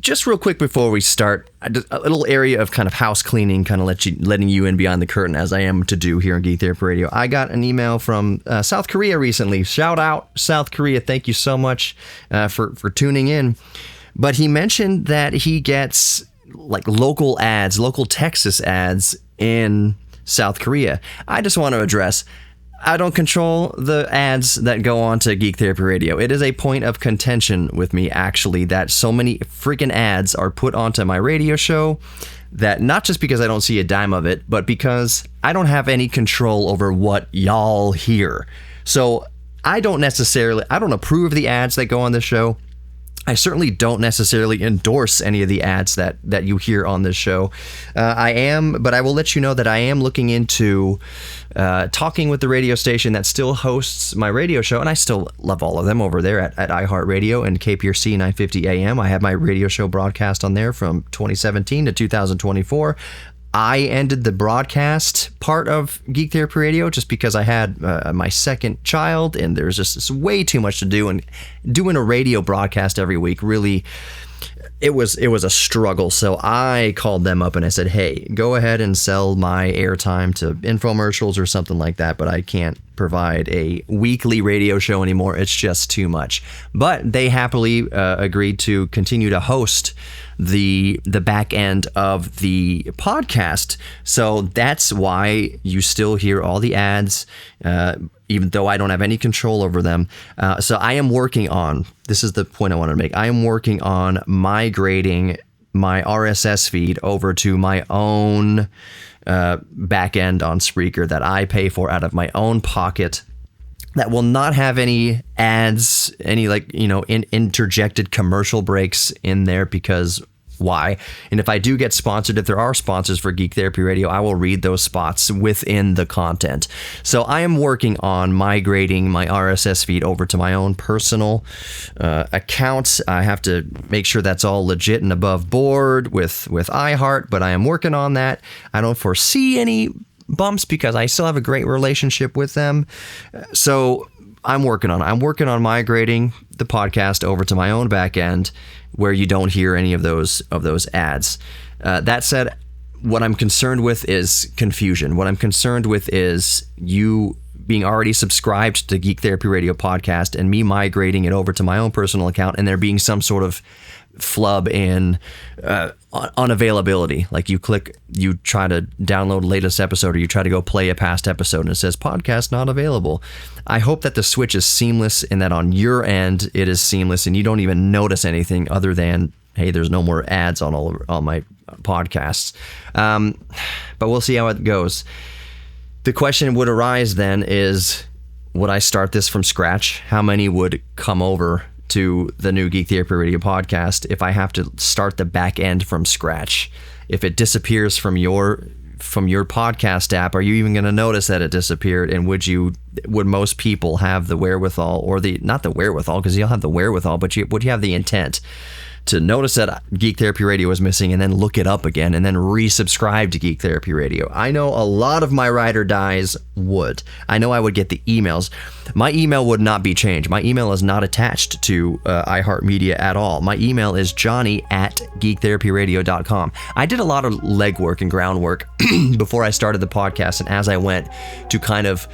Just real quick before we start, a little area of kind of house cleaning, kind of letting you in behind the curtain as I am to do here on Geek Therapy Radio. I got an email from South Korea recently. Shout out South Korea. Thank you so much for tuning in. But he mentioned that he gets like local Texas ads in South Korea. I just want to address, I don't control the ads that go on to Geek Therapy Radio. It is a point of contention with me, actually, that so many freaking ads are put onto my radio show that not just because I don't see a dime of it, but because I don't have any control over what y'all hear. So I don't approve of the ads that go on the show. I certainly don't necessarily endorse any of the ads that you hear on this show. But I will let you know that I am looking into talking with the radio station that still hosts my radio show, and I still love all of them over there at iHeartRadio and KPRC 950 AM. I have my radio show broadcast on there from 2017 to 2024. I ended the broadcast part of Geek Therapy Radio just because I had my second child, and there's just way too much to do, and doing a radio broadcast every week really, it was a struggle. So I called them up and I said, hey, go ahead and sell my airtime to infomercials or something like that, but I can't provide a weekly radio show anymore. It's just too much. But they happily agreed to continue to host the back end of the podcast. So that's why you still hear all the ads, even though I don't have any control over them. So I am working on, this is the point I want to make, I am working on migrating my RSS feed over to my own back end on Spreaker that I pay for out of my own pocket, that will not have any ads, any interjected commercial breaks in there, because why? And if I do get sponsored, if there are sponsors for Geek Therapy Radio, I will read those spots within the content. So I am working on migrating my RSS feed over to my own personal account. I have to make sure that's all legit and above board with iHeart, but I am working on that. I don't foresee any bumps because I still have a great relationship with them. So I'm working on migrating the podcast over to my own back end, where you don't hear any of those ads. That said, what I'm concerned with is confusion. What I'm concerned with is you being already subscribed to Geek Therapy Radio podcast and me migrating it over to my own personal account, and there being some sort of flub in unavailability. Like you try to download latest episode, or you try to go play a past episode and it says podcast not available. I hope that the switch is seamless and that on your end it is seamless and you don't even notice anything other than, hey, there's no more ads on all my podcasts. But we'll see how it goes. The question would arise then is, would I start this from scratch? How many would come over to the new Geek Therapy Radio podcast if I have to start the back end from scratch? If it disappears from your podcast app, are you even going to notice that it disappeared? And would most people have the wherewithal, or not the wherewithal, because you'll have the wherewithal, but would you have the intent to notice that Geek Therapy Radio was missing and then look it up again and then resubscribe to Geek Therapy Radio? I know a lot of my ride or dies would. I know I would get the emails. My email would not be changed. My email is not attached to iHeartMedia at all. My email is johnny@geektherapyradio.com. I did a lot of legwork and groundwork before I started the podcast, and as I went to kind of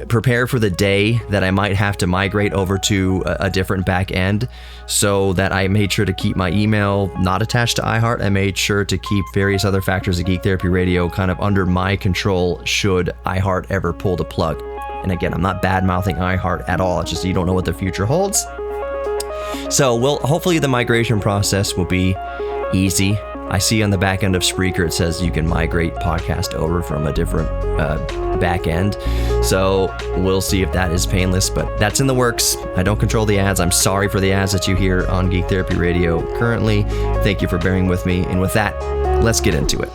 prepare for the day that I might have to migrate over to a different back end, so that I made sure to keep my email not attached to iHeart. I made sure to keep various other factors of Geek Therapy Radio kind of under my control should iHeart ever pull the plug. And again, I'm not bad-mouthing iHeart at all. It's just you don't know what the future holds. So hopefully the migration process will be easy. I see on the back end of Spreaker it says you can migrate podcast over from a different back end. So we'll see if that is painless, but that's in the works. I don't control the ads. I'm sorry for the ads that you hear on Geek Therapy Radio currently. Thank you for bearing with me. And with that, let's get into it.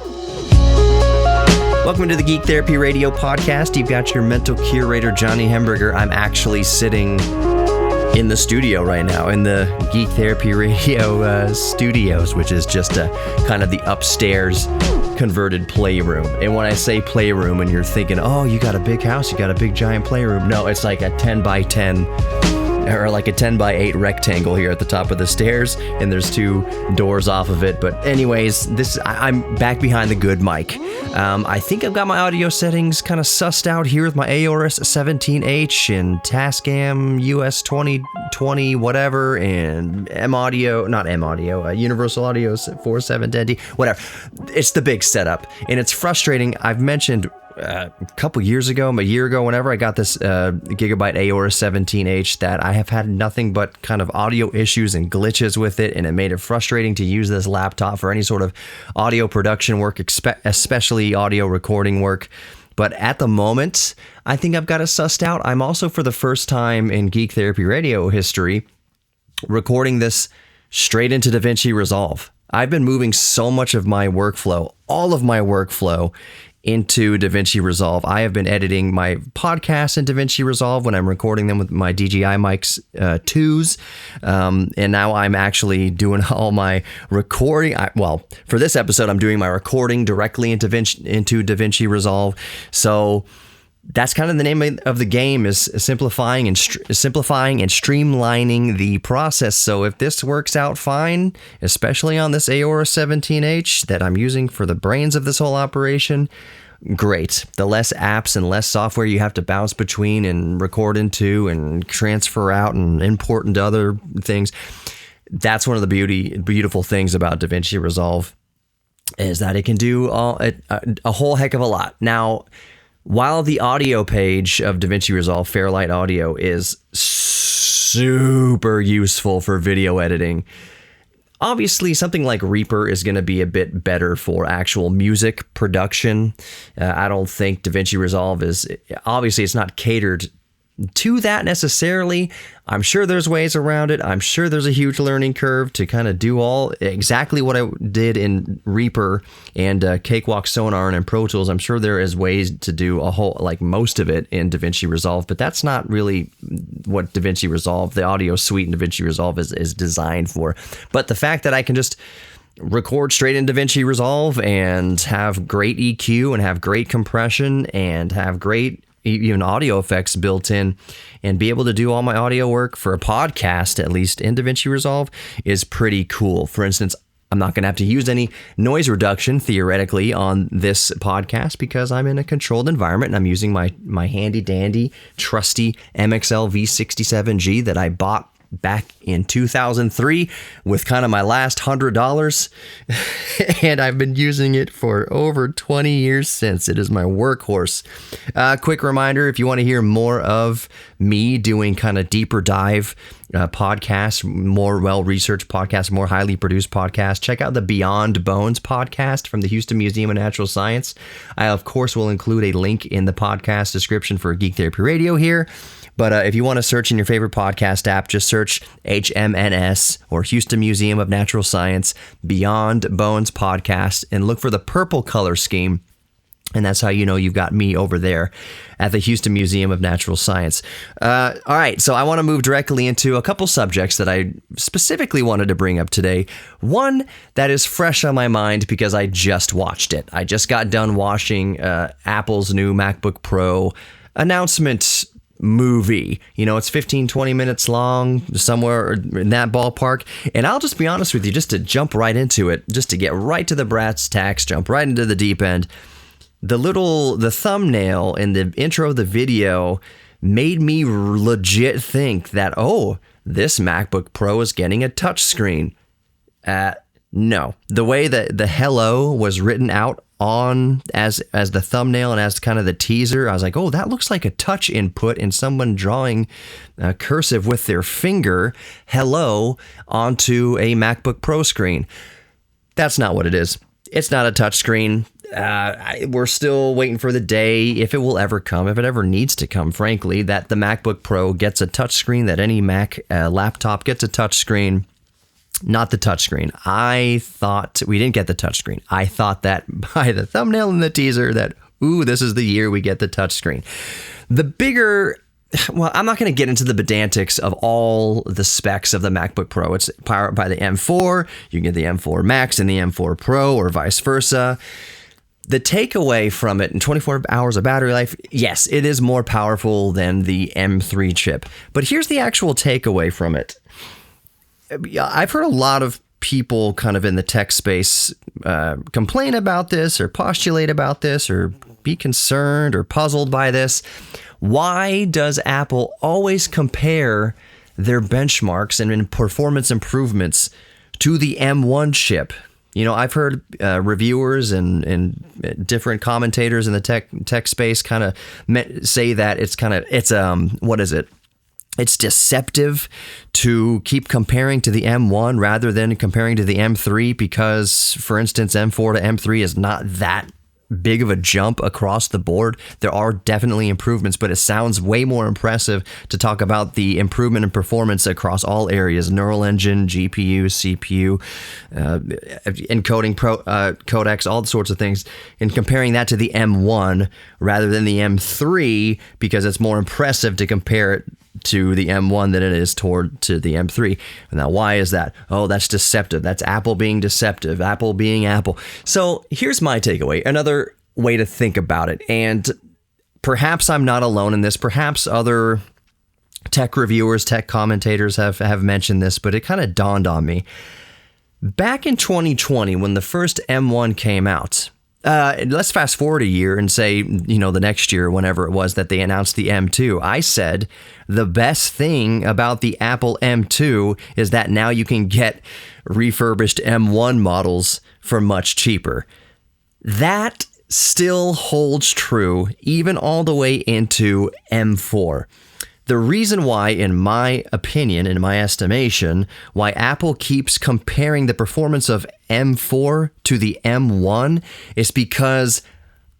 Welcome to the Geek Therapy Radio podcast. You've got your mental curator, Johnny Hemberger. I'm actually sitting in the studio right now, in the Geek Therapy Radio studios, which is just kind of the upstairs converted playroom. And when I say playroom and you're thinking, oh, you got a big house, you got a big giant playroom. No, it's like a 10 by 10 or like a 10 by 8 rectangle here at the top of the stairs, and there's 2 doors off of it. But anyways, I'm back behind the good mic. I think I've got my audio settings kind of sussed out here with my AORS 17H and Tascam US 2020 whatever, and Universal Audio 4710D, whatever. It's the big setup, and it's frustrating. I've mentioned a year ago, whenever I got this Gigabyte AORS 17H, that I have had nothing but kind of audio issues and glitches with it, and it made it frustrating to use this laptop for any sort of audio production work, especially audio recording work. But at the moment, I think I've got it sussed out. I'm also, for the first time in Geek Therapy Radio history, recording this straight into DaVinci Resolve. I've been moving so much of my workflow, all of my workflow, into DaVinci Resolve. I have been editing my podcasts in DaVinci Resolve when I'm recording them with my DJI mics 2s, and now I'm actually doing all my recording. For this episode, I'm doing my recording directly into DaVinci Resolve. So that's kind of the name of the game, is simplifying and streamlining the process. So if this works out fine, especially on this AORS 17H that I'm using for the brains of this whole operation, great. The less apps and less software you have to bounce between and record into and transfer out and import into other things. That's one of the beautiful things about DaVinci Resolve, is that it can do a whole heck of a lot. Now, while the audio page of DaVinci Resolve, Fairlight Audio, is super useful for video editing, obviously something like Reaper is going to be a bit better for actual music production. I don't think DaVinci Resolve it's not catered to that necessarily. I'm sure there's ways around it. I'm sure there's a huge learning curve to kind of do exactly what I did in Reaper and Cakewalk Sonar and in Pro Tools. I'm sure there is ways to do most of it in DaVinci Resolve, but that's not really what DaVinci Resolve, the audio suite in DaVinci Resolve, is designed for. But the fact that I can just record straight in DaVinci Resolve and have great EQ and have great compression and have great even audio effects built in, and be able to do all my audio work for a podcast, at least in DaVinci Resolve, is pretty cool. For instance, I'm not going to have to use any noise reduction, theoretically, on this podcast because I'm in a controlled environment and I'm using my handy-dandy, trusty MXL V67G that I bought back in 2003 with kind of my last $100, and I've been using it for over 20 years since. It is my workhorse. Quick reminder, if you want to hear more of me doing kind of deeper dive podcasts, more well-researched podcasts, more highly produced podcasts, check out the Beyond Bones podcast from the Houston Museum of Natural Science. I, of course, will include a link in the podcast description for Geek Therapy Radio here. But if you want to search in your favorite podcast app, just search HMNS or Houston Museum of Natural Science Beyond Bones podcast and look for the purple color scheme. And that's how you know you've got me over there at the Houston Museum of Natural Science. All right, so I want to move directly into a couple subjects that I specifically wanted to bring up today. One that is fresh on my mind because I just watched it. I just got done watching Apple's new MacBook Pro announcement movie. You know, it's 15-20 minutes long, somewhere in that ballpark. And I'll just be honest with you, just to jump right into it, just to get right to the brass tacks, jump right into the deep end. The thumbnail and the intro of the video made me legit think that, this MacBook Pro is getting a touchscreen. No. The way that the hello was written out on as the thumbnail and as kind of the teaser, I was like, that looks like a touch input and someone drawing cursive with their finger hello onto a MacBook Pro screen. That's not what it is. It's not a touch screen. We're still waiting for the day, if it will ever come, if it ever needs to come, frankly, that the MacBook Pro gets a touch screen, that any Mac laptop gets a touch screen. Not the touchscreen. I thought we didn't get the touchscreen. I thought that by the thumbnail and the teaser that, this is the year we get the touchscreen. I'm not going to get into the pedantics of all the specs of the MacBook Pro. It's powered by the M4. You can get the M4 Max and the M4 Pro or vice versa. The takeaway from it in 24 hours of battery life, yes, it is more powerful than the M3 chip. But here's the actual takeaway from it. I've heard a lot of people kind of in the tech space complain about this or postulate about this or be concerned or puzzled by this. Why does Apple always compare their benchmarks and performance improvements to the M1 chip? You know, I've heard reviewers and different commentators in the tech space kind of say that it's deceptive to keep comparing to the M1 rather than comparing to the M3 because, for instance, M4 to M3 is not that big of a jump across the board. There are definitely improvements, but it sounds way more impressive to talk about the improvement in performance across all areas: neural engine, GPU, CPU, encoding, codecs, all sorts of things, and comparing that to the M1 rather than the M3 because it's more impressive to compare it to the M1 than it is to the M3. Now, why is that? Oh, that's deceptive. That's Apple being deceptive. Apple being Apple. So here's my takeaway. Another way to think about it. And perhaps I'm not alone in this. Perhaps other tech reviewers, tech commentators have mentioned this, but it kind of dawned on me. Back in 2020, when the first M1 came out, let's fast forward a year and say, the next year, whenever it was that they announced the M2, I said the best thing about the Apple M2 is that now you can get refurbished M1 models for much cheaper. That still holds true even all the way into M4. The reason why, in my opinion, in my estimation, why Apple keeps comparing the performance of M4 to the M1 is because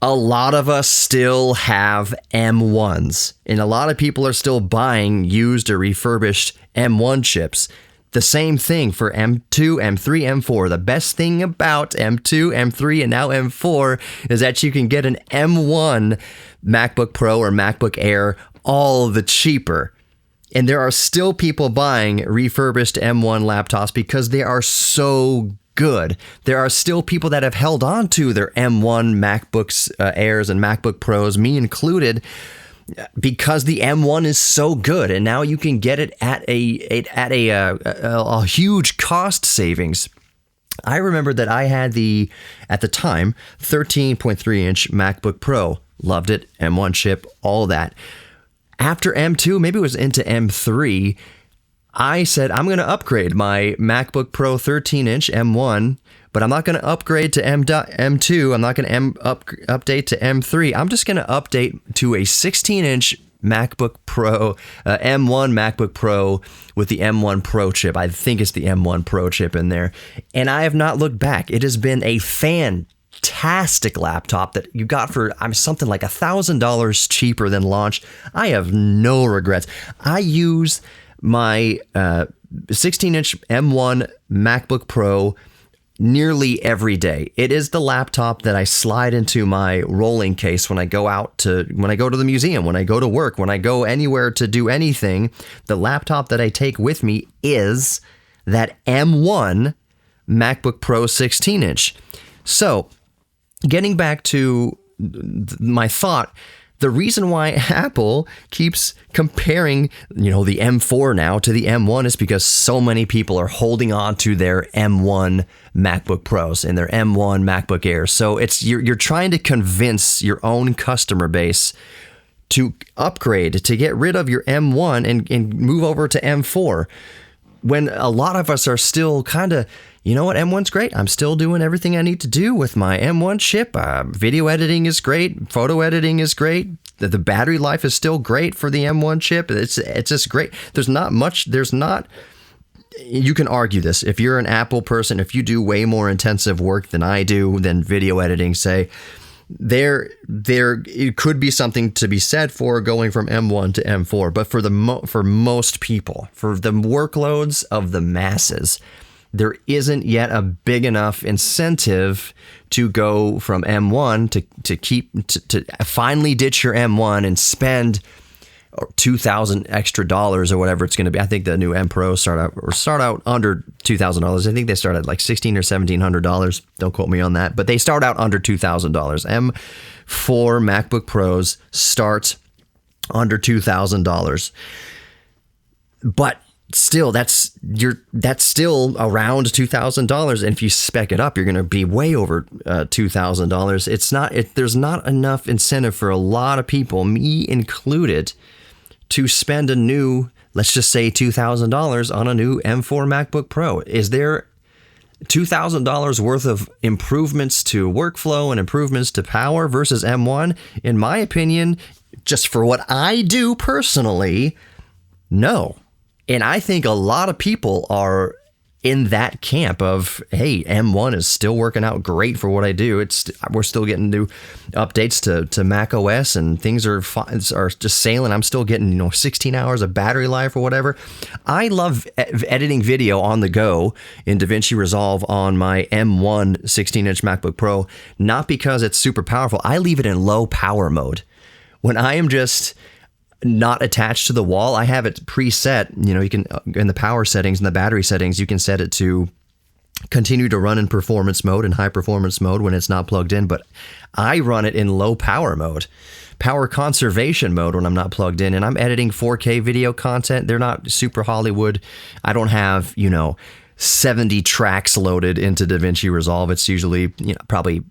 a lot of us still have M1s, and a lot of people are still buying used or refurbished M1 chips. The same thing for M2, M3, M4. The best thing about M2, M3, and now M4 is that you can get an M1 MacBook Pro or MacBook Air all the cheaper. And there are still people buying refurbished M1 laptops because they are so good. There are still people that have held on to their M1 MacBooks Airs and MacBook Pros, me included, because the M1 is so good. And now you can get it at a huge cost savings. I remember that I had at the time, 13.3-inch MacBook Pro. Loved it. M1 chip, all that. After M2, maybe it was into M3, I said, I'm going to upgrade my MacBook Pro 13-inch M1, but I'm not going to upgrade to M2. I'm not going to update to M3. I'm just going to update to a 16-inch MacBook Pro, M1 MacBook Pro with the M1 Pro chip. I think it's the M1 Pro chip in there. And I have not looked back. It has been a fantastic laptop that you got for something like $1,000 cheaper than launch. I have no regrets. I use my 16-inch M1 MacBook Pro nearly every day. It is the laptop that I slide into my rolling case when I go to the museum, when I go to work, when I go anywhere to do anything. The laptop that I take with me is that M1 MacBook Pro 16-inch. So, getting back to my thought, the reason why Apple keeps comparing, the M4 now to the M1 is because so many people are holding on to their M1 MacBook Pros and their M1 MacBook Airs. So you're trying to convince your own customer base to upgrade, to get rid of your M1 and move over to M4, when a lot of us are still kind of, M1's great. I'm still doing everything I need to do with my M1 chip. Video editing is great. Photo editing is great. The battery life is still great for the M1 chip. It's just great. You can argue this. If you're an Apple person, if you do way more intensive work than I do, than video editing, say, it could be something to be said for going from M1 to M4. But for most people, for the workloads of the masses, there isn't yet a big enough incentive to go from M1 to finally ditch your M1 and spend or $2,000 extra or whatever it's going to be. I think the new M Pro start out under $2,000. I think they start at like $1,600 or $1,700. Don't quote me on that, but they start out under $2,000. M4 MacBook Pros start under $2,000. But still, that's still around $2,000, and if you spec it up, you're going to be way over $2,000. There's not enough incentive for a lot of people, me included, to spend a new, let's just say $2,000 on a new M4 MacBook Pro. Is there $2,000 worth of improvements to workflow and improvements to power versus M1? In my opinion, just for what I do personally, no. And I think a lot of people are in that camp of, hey, M1 is still working out great for what I do. We're still getting new updates to Mac OS, and things are just sailing. I'm still getting 16 hours of battery life or whatever. I love editing video on the go in DaVinci Resolve on my M1 16-inch MacBook Pro, not because it's super powerful. I leave it in low power mode. When I am just not attached to the wall, I have it preset. You can, in the power settings and the battery settings, you can set it to continue to run in performance mode and high performance mode when it's not plugged in. But I run it in low power mode, power conservation mode when I'm not plugged in, and I'm editing 4K video content. They're not super Hollywood. I don't have, 70 tracks loaded into DaVinci Resolve. It's usually, probably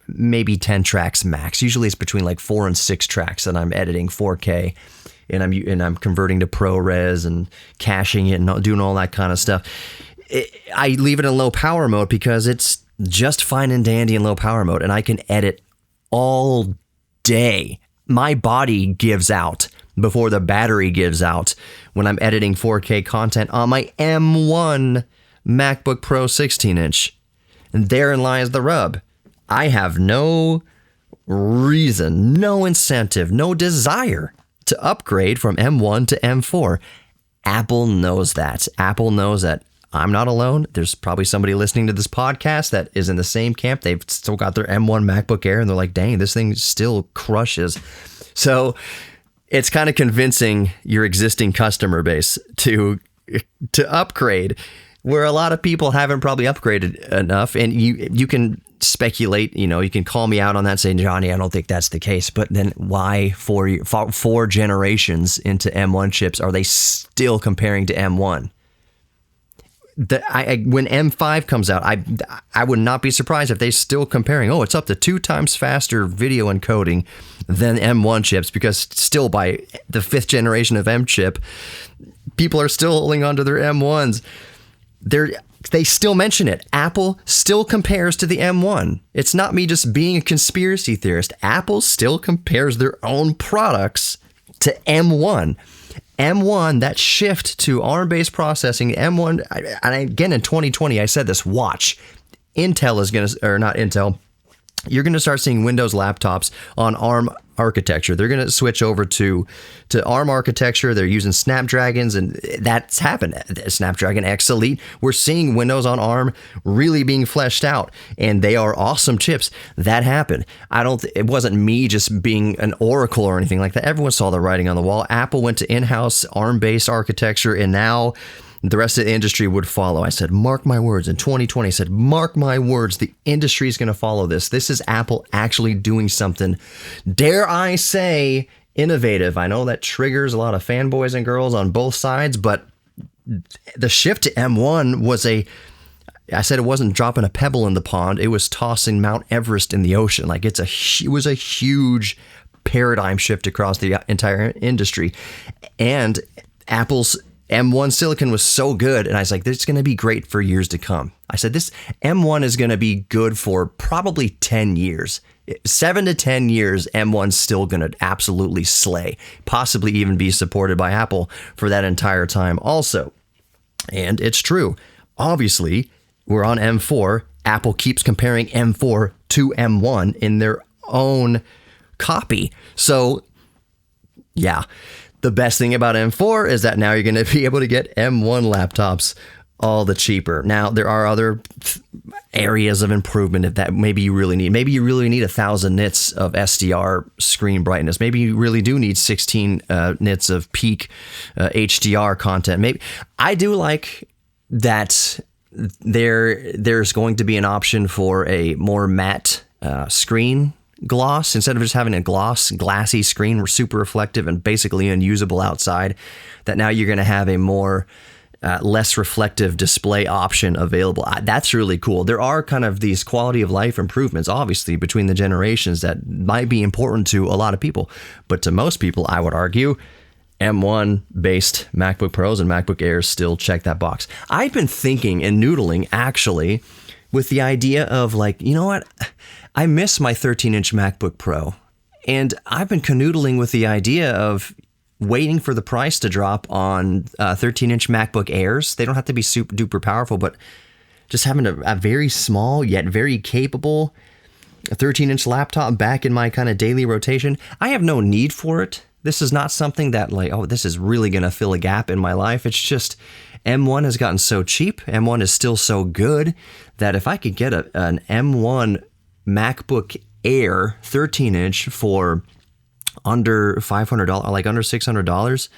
maybe 10 tracks max. Usually it's between like 4 and 6 tracks that I'm editing 4K, and I'm converting to ProRes and caching it and doing all that kind of stuff. I leave it in low power mode because it's just fine and dandy in low power mode, and I can edit all day. My body gives out before the battery gives out when I'm editing 4K content on my M1 MacBook Pro 16-inch. And therein lies the rub. I have no reason, no incentive, no desire to upgrade from M1 to M4. Apple knows that. Apple knows that. I'm not alone. There's probably somebody listening to this podcast that is in the same camp. They've still got their M1 MacBook Air, and they're like, dang, this thing still crushes. So it's kind of convincing your existing customer base to upgrade, where a lot of people haven't probably upgraded enough. And you can speculate, you can call me out on that, saying, Johnny, I don't think that's the case. But then why four generations into M1 chips are they still comparing to M1? When M5 comes out, I would not be surprised if they're still comparing. Oh, it's up to 2 times faster video encoding than M1 chips, because still by the 5th generation of M chip, people are still holding on to their M1s. They still mention it. Apple still compares to the M1. It's not me just being a conspiracy theorist. Apple still compares their own products to M1. M1, that shift to ARM-based processing, M1, and again in 2020, I said this, watch. Intel is going to, or not Intel, you're going to start seeing Windows laptops on ARM architecture. They're going to switch over to ARM architecture. They're using Snapdragons, and that's happened. Snapdragon X Elite. We're seeing Windows on ARM really being fleshed out, and they are awesome chips. That happened. It wasn't me just being an oracle or anything like that. Everyone saw the writing on the wall. Apple went to in-house ARM-based architecture, and now the rest of the industry would follow. I said, mark my words. In 2020, I said, mark my words. The industry is going to follow this. This is Apple actually doing something, dare I say, innovative. I know that triggers a lot of fanboys and girls on both sides, but the shift to M1 was I said it wasn't dropping a pebble in the pond. It was tossing Mount Everest in the ocean. Like it was a huge paradigm shift across the entire industry. And Apple's M1 silicon was so good, and I was like, this is going to be great for years to come. I said, this M1 is going to be good for probably 10 years. 7 to 10 years, M1's still going to absolutely slay, possibly even be supported by Apple for that entire time also. And it's true. Obviously, we're on M4. Apple keeps comparing M4 to M1 in their own copy. So, yeah. The best thing about M4 is that now you're going to be able to get M1 laptops all the cheaper. Now, there are other areas of improvement if that maybe you really need. Maybe you really need 1,000 nits of SDR screen brightness. Maybe you really do need 16 nits of peak HDR content. Maybe I do like that there's going to be an option for a more matte screen gloss instead of just having a glassy screen, super reflective and basically unusable outside. That now you're going to have a more less reflective display option available. That's really cool. There are kind of these quality of life improvements, obviously, between the generations that might be important to a lot of people. But to most people, I would argue, M1 based MacBook Pros and MacBook Airs still check that box. I've been thinking and noodling actually with the idea of like, you know what? I miss my 13-inch MacBook Pro. And I've been canoodling with the idea of waiting for the price to drop on 13-inch MacBook Airs. They don't have to be super duper powerful, but just having a very small yet very capable 13-inch laptop back in my kind of daily rotation. I have no need for it. This is not something that like, oh, this is really going to fill a gap in my life. It's just M1 has gotten so cheap. M1 is still so good that if I could get an M1 MacBook Air 13-inch for under $500, like under $600,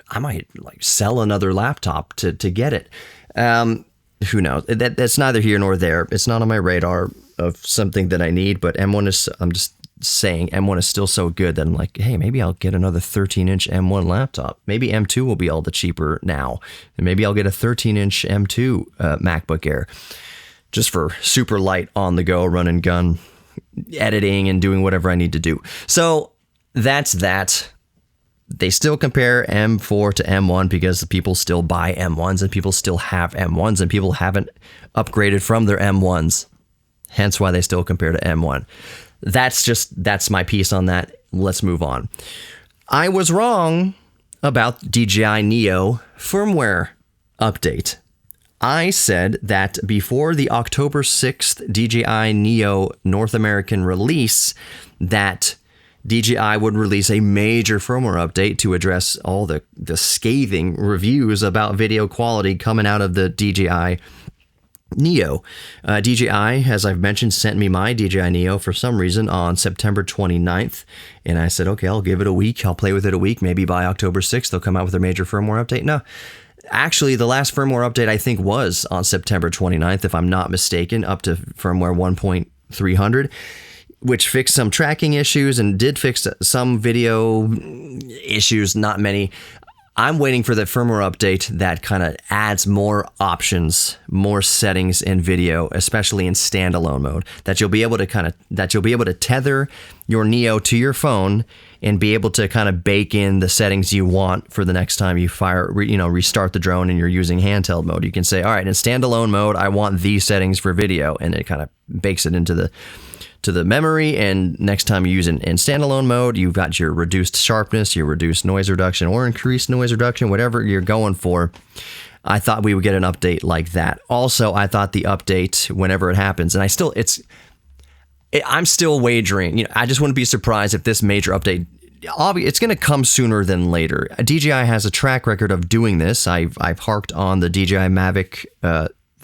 I might like sell another laptop to get it. Who knows? That's neither here nor there. It's not on my radar of something that I need, but M1 is, I'm just saying M1 is still so good that I'm like, hey, maybe I'll get another 13-inch M1 laptop. Maybe M2 will be all the cheaper now. And maybe I'll get a 13-inch M2 MacBook Air just for super light on the go, run and gun, editing and doing whatever I need to do. So that's that. They still compare M4 to M1 because people still buy M1s and people still have M1s and people haven't upgraded from their M1s. Hence why they still compare to M1. That's my piece on that. Let's move on. I was wrong about DJI Neo firmware update. I said that before the October 6th DJI Neo North American release, that DJI would release a major firmware update to address all the scathing reviews about video quality coming out of the DJI Neo. DJI, as I've mentioned, sent me my DJI Neo for some reason on September 29th. And I said, okay, I'll give it a week. I'll play with it a week. Maybe by October 6th, they'll come out with a major firmware update. No, actually, the last firmware update, I think, was on September 29th, if I'm not mistaken, up to firmware 1.300, which fixed some tracking issues and did fix some video issues, not many. I'm waiting for the firmware update that kind of adds more options, more settings in video, especially in standalone mode, that you'll be able to tether your Neo to your phone and be able to kind of bake in the settings you want for the next time you restart the drone and you're using handheld mode. You can say, all right, in standalone mode, I want these settings for video, and it kind of bakes it into the memory, and next time you use it in standalone mode, you've got your reduced sharpness, your reduced noise reduction, or increased noise reduction, whatever you're going for. I thought we would get an update like that. Also, I thought the update, whenever it happens, and I'm still wagering. I just wouldn't be surprised if this major update, it's going to come sooner than later. DJI has a track record of doing this. I've harked on the DJI Mavic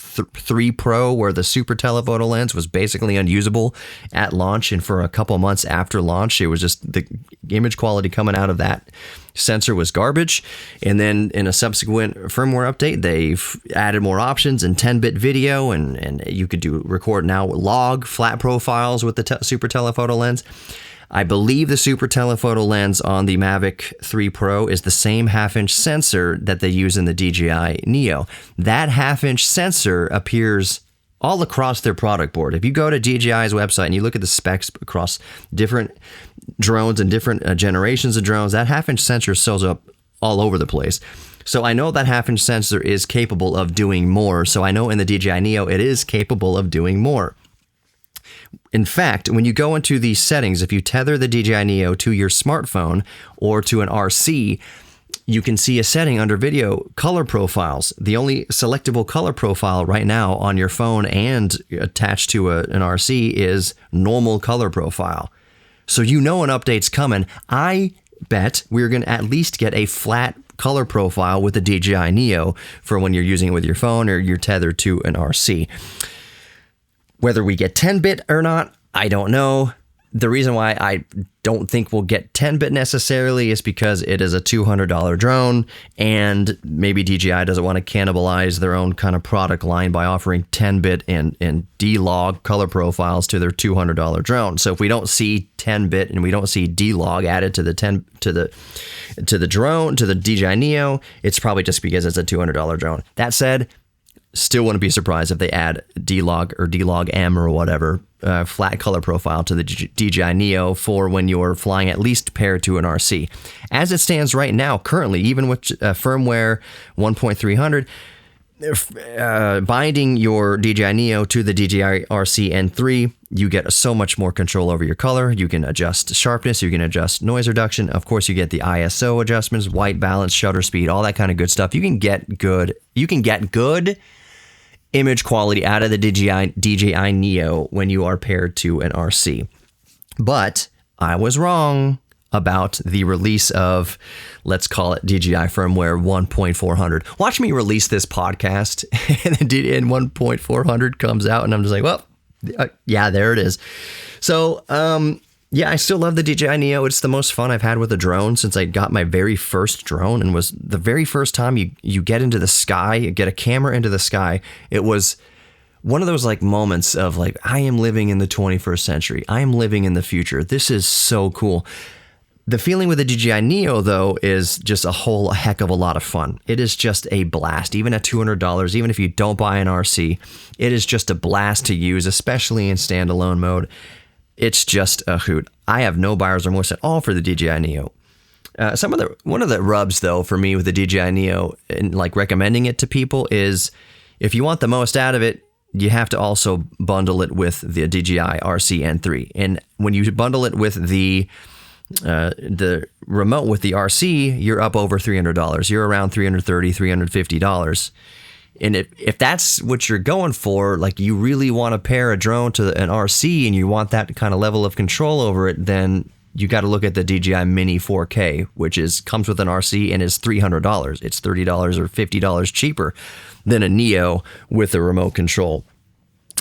3 Pro, where the super telephoto lens was basically unusable at launch, and for a couple months after launch, it was just the image quality coming out of that sensor was garbage. And then in a subsequent firmware update, they've added more options and 10-bit video, and you could record now log flat profiles with the super telephoto lens. I believe the super telephoto lens on the Mavic 3 Pro is the same half-inch sensor that they use in the DJI Neo. That half-inch sensor appears all across their product board. If you go to DJI's website and you look at the specs across different drones and different generations of drones, that half-inch sensor shows up all over the place. So I know that half-inch sensor is capable of doing more. So I know in the DJI Neo, it is capable of doing more. In fact, when you go into these settings, if you tether the DJI Neo to your smartphone or to an RC, you can see a setting under video, color profiles. The only selectable color profile right now on your phone and attached to an RC is normal color profile. So an update's coming. I bet we're going to at least get a flat color profile with the DJI Neo for when you're using it with your phone or you're tethered to an RC. Whether we get 10-bit or not, I don't know. The reason why I don't think we'll get 10-bit necessarily is because it is a $200 drone, and maybe DJI doesn't want to cannibalize their own kind of product line by offering 10-bit and D-Log color profiles to their $200 drone. So if we don't see 10-bit and we don't see D-Log added to the drone, to the DJI Neo, it's probably just because it's a $200 drone. That said, still wouldn't be surprised if they add D-Log or D-Log M or whatever flat color profile to the DJI Neo for when you're flying at least paired to an RC. As it stands right now, currently, even with firmware 1.300, binding your DJI Neo to the DJI RC N3, you get so much more control over your color. You can adjust sharpness, you can adjust noise reduction. Of course, you get the ISO adjustments, white balance, shutter speed, all that kind of good stuff. You can get good image quality out of the DJI Neo when you are paired to an RC. But I was wrong about the release of, let's call it DJI firmware 1.400. Watch me release this podcast and 1.400 comes out and I'm just like, well, yeah, there it is. So, yeah, I still love the DJI Neo. It's the most fun I've had with a drone since I got my very first drone, and was the very first time you get into the sky, you get a camera into the sky. It was one of those like moments of like, I am living in the 21st century. I am living in the future. This is so cool. The feeling with the DJI Neo, though, is just a heck of a lot of fun. It is just a blast. Even at $200, even if you don't buy an RC, it is just a blast to use, especially in standalone mode. It's just a hoot. I have no buyer's remorse at all for the DJI Neo. One of the rubs, though, for me with the DJI Neo and like recommending it to people is if you want the most out of it, you have to also bundle it with the DJI RC N3. And when you bundle it with the remote with the RC, you're up over $300. You're around $330, $350. And if that's what you're going for, like you really want to pair a drone to an RC and you want that kind of level of control over it, then you got to look at the DJI Mini 4K, which comes with an RC and is $300. It's $30 or $50 cheaper than a Neo with a remote control.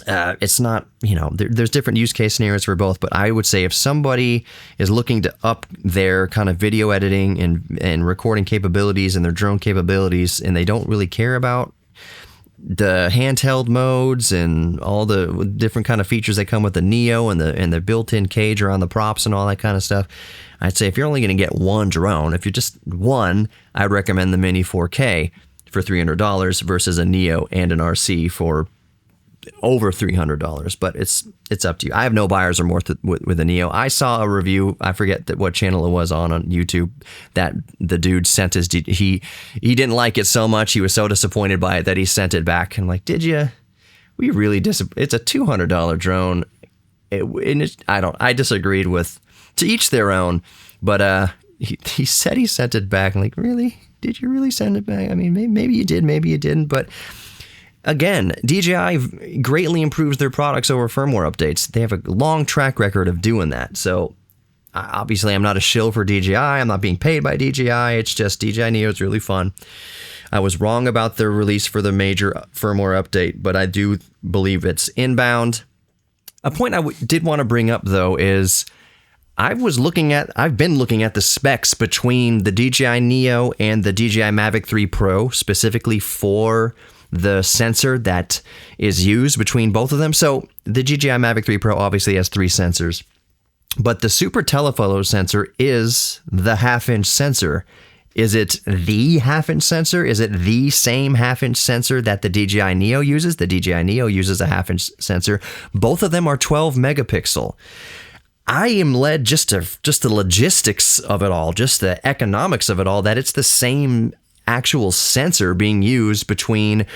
It's not, there's different use case scenarios for both, but I would say if somebody is looking to up their kind of video editing and recording capabilities and their drone capabilities, and they don't really care about the handheld modes and all the different kind of features that come with the Neo and the built-in cage around the props and all that kind of stuff, I'd say if you're only going to get one drone, if you're just one, I'd recommend the Mini 4K for $300 versus a Neo and an RC for over $300. But it's up to you. I have no buyer's remorse with a Neo. I saw a review, I forget what channel it was on YouTube, that the dude sent he didn't like it so much, he was so disappointed by it that he sent it back. And I'm like, did you? We really it's a $200 drone. I disagreed with, to each their own, but he said he sent it back. I'm like, really? Did you really send it back? I mean, maybe you did, maybe you didn't, but again, DJI greatly improves their products over firmware updates. They have a long track record of doing that. So obviously I'm not a shill for DJI. I'm not being paid by DJI. It's just DJI Neo is really fun. I was wrong about their release for the major firmware update, but I do believe it's inbound. A point I did want to bring up, though, is I've been looking at the specs between the DJI Neo and the DJI Mavic 3 Pro, specifically for the sensor that is used between both of them. So the DJI Mavic 3 Pro obviously has 3 sensors, but the super telephoto sensor is the half-inch sensor. Is it the half-inch sensor? Is it the same half-inch sensor that the DJI Neo uses? The DJI Neo uses a half-inch sensor. Both of them are 12 megapixel. I am led just the logistics of it all, just the economics of it all, that it's the same actual sensor being used between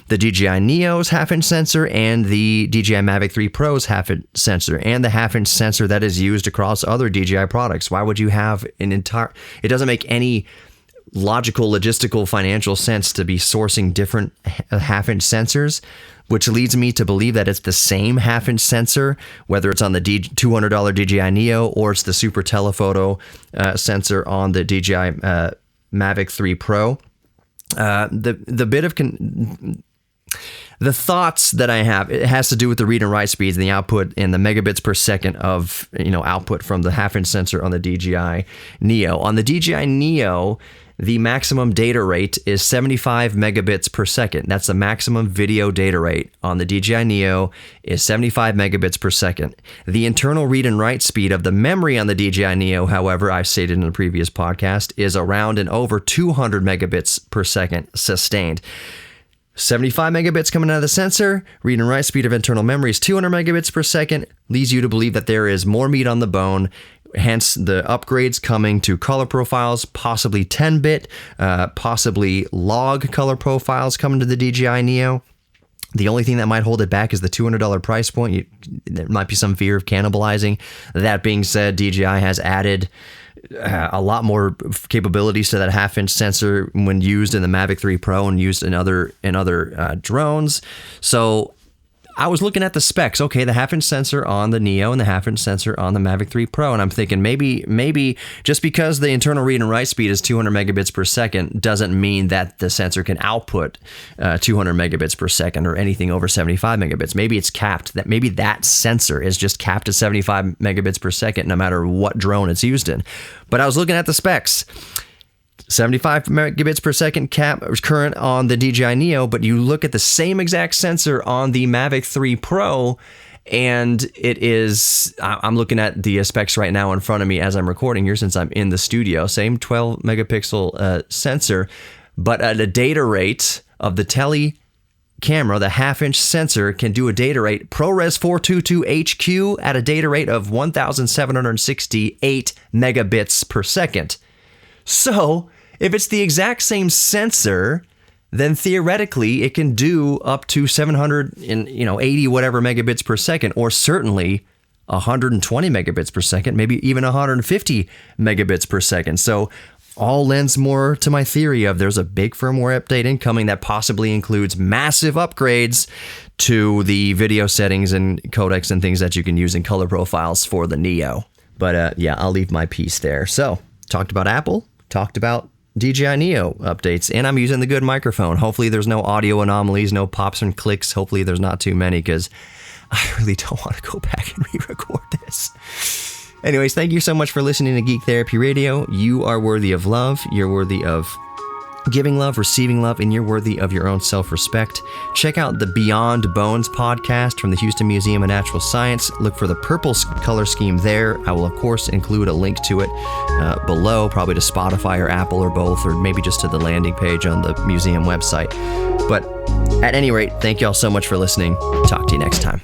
the DJI Neo's half-inch sensor and the DJI Mavic 3 Pro's half-inch sensor, and the half-inch sensor that is used across other DJI products. Why would you have it doesn't make any logical, logistical, financial sense to be sourcing different half-inch sensors, which leads me to believe that it's the same half-inch sensor, whether it's on the $200 DJI Neo or it's the super telephoto sensor on the DJI Mavic 3 Pro. The bit of The thoughts that I have, it has to do with the read and write speeds and the output and the megabits per second of, output from the half-inch sensor on the DJI Neo. On the DJI Neo, the maximum data rate is 75 megabits per second. That's the maximum video data rate on the DJI Neo is 75 megabits per second. The internal read and write speed of the memory on the DJI Neo, however, I've stated in a previous podcast, is around and over 200 megabits per second sustained. 75 megabits coming out of the sensor, read and write speed of internal memory is 200 megabits per second, leads you to believe that there is more meat on the bone, hence the upgrades coming to color profiles, possibly 10-bit, possibly log color profiles coming to the DJI Neo. The only thing that might hold it back is the $200 price point. There might be some fear of cannibalizing. That being said, DJI has added a lot more capabilities to that half-inch sensor when used in the Mavic 3 Pro and used in other drones. So I was looking at the specs. Okay, the half-inch sensor on the Neo and the half-inch sensor on the Mavic 3 Pro, and I'm thinking maybe just because the internal read and write speed is 200 megabits per second doesn't mean that the sensor can output 200 megabits per second or anything over 75 megabits. Maybe it's capped. That maybe that sensor is just capped at 75 megabits per second, no matter what drone it's used in. But I was looking at the specs. 75 megabits per second cap current on the DJI Neo, but you look at the same exact sensor on the Mavic 3 Pro, and it is, I'm looking at the specs right now in front of me as I'm recording here since I'm in the studio, same 12 megapixel sensor, but at a data rate of the tele camera, the half-inch sensor can do a data rate, ProRes 422 HQ at a data rate of 1,768 megabits per second. So, if it's the exact same sensor, then theoretically it can do up to 780 whatever megabits per second, or certainly 120 megabits per second, maybe even 150 megabits per second. So all lends more to my theory of there's a big firmware update incoming that possibly includes massive upgrades to the video settings and codecs and things that you can use in color profiles for the Neo. But yeah, I'll leave my piece there. So, talked about Apple, talked about DJI Neo updates, and I'm using the good microphone. Hopefully there's no audio anomalies, no pops and clicks. Hopefully there's not too many, because I really don't want to go back and re-record this. Anyways, thank you so much for listening to Geek Therapy Radio. You are worthy of love. You're worthy of giving love, receiving love, and you're worthy of your own self-respect. Check out the Beyond Bones podcast from the Houston Museum of Natural Science. Look for the purple color scheme there. I will, of course, include a link to it below, probably to Spotify or Apple or both, or maybe just to the landing page on the museum website. But at any rate, thank you all so much for listening. Talk to you next time.